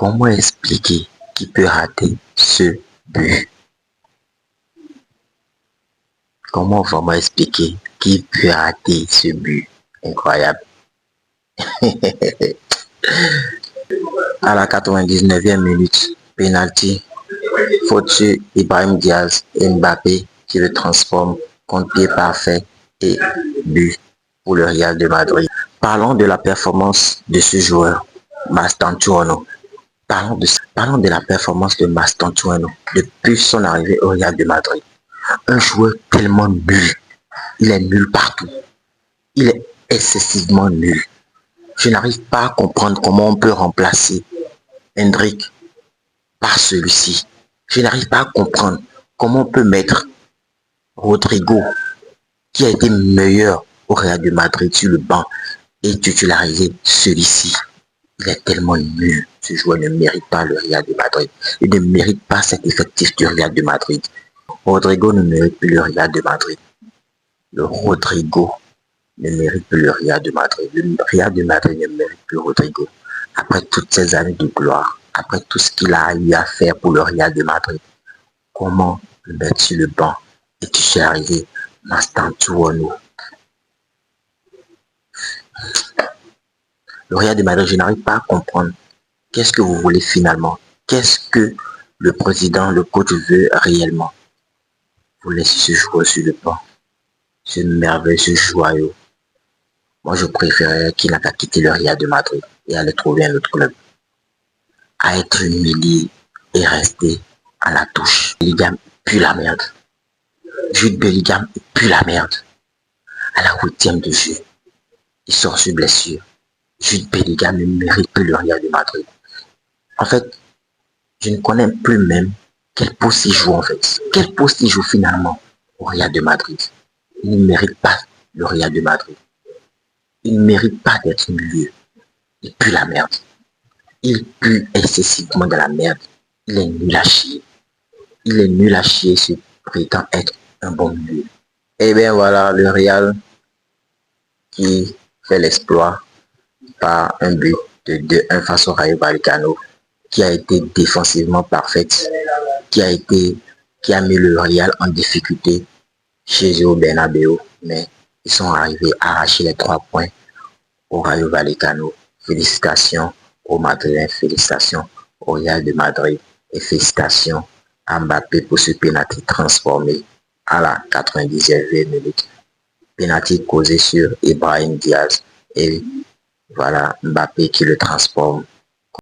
Comment expliquer qu'il peut rater ce but? Comment vraiment expliquer qu'il peut rater ce but? Incroyable. À la 99e minute, penalty, faute sur Ibrahim Diaz et Mbappé qui le transforme contre pied parfait et but pour le Real de Madrid. Parlons de la performance de ce joueur, Mastantuono. Parlons de la performance de Mastantuono depuis son arrivée au Real de Madrid. Un joueur tellement nul. Il est nul partout. Il est excessivement nul. Je n'arrive pas à comprendre comment on peut remplacer Hendrik par celui-ci. Je n'arrive pas à comprendre comment on peut mettre Rodrigo, qui a été meilleur au Real de Madrid sur le banc, et titulariser celui-ci. Il est tellement nul. Ce joueur ne mérite pas le Real de Madrid. Il ne mérite pas cet effectif du Real de Madrid. Rodrigo ne mérite plus le Real de Madrid. Le Rodrigo ne mérite plus le Real de Madrid. Le Real de Madrid ne mérite plus Rodrigo. Après toutes ces années de gloire, après tout ce qu'il a eu à faire pour le Real de Madrid, comment le mettre sur le banc et titulariser Mastantuono? Le Real de Madrid, je n'arrive pas à comprendre. Qu'est-ce que vous voulez finalement? Qu'est-ce que le président, le coach veut réellement? Vous laissez ce joueur sur le banc. Ce merveilleux, ce joyau. Moi, je préférerais qu'il n'a qu'à quitter le Real de Madrid et aller trouver un autre club. À être humilié et rester à la touche. Bellingham pue la merde. Jude Bellingham pue la merde. À la 8e de jeu, il sort sur blessure. Jude Bellingham ne mérite plus le Real de Madrid. En fait, je ne connais plus même quel poste il joue en fait. Quel poste il joue finalement au Real de Madrid. Il ne mérite pas le Real de Madrid. Il ne mérite pas d'être milieu. Il pue la merde. Il pue excessivement de la merde. Il est nul à chier. Il est nul à chier se prétend être un bon milieu. Et bien voilà, le Real qui fait l'exploit par un but de 2-1 face au Rayo Vallecano, qui a été défensivement parfaite, qui a mis le Real en difficulté chez eux au Bernabéu, mais ils sont arrivés à arracher les 3 points au Rayo Vallecano. Félicitations aux Madrilènes, félicitations au Real de Madrid et félicitations à Mbappé pour ce pénalty transformé à la 90e minute. Pénalty causé sur Ibrahim Diaz et voilà Mbappé qui le transforme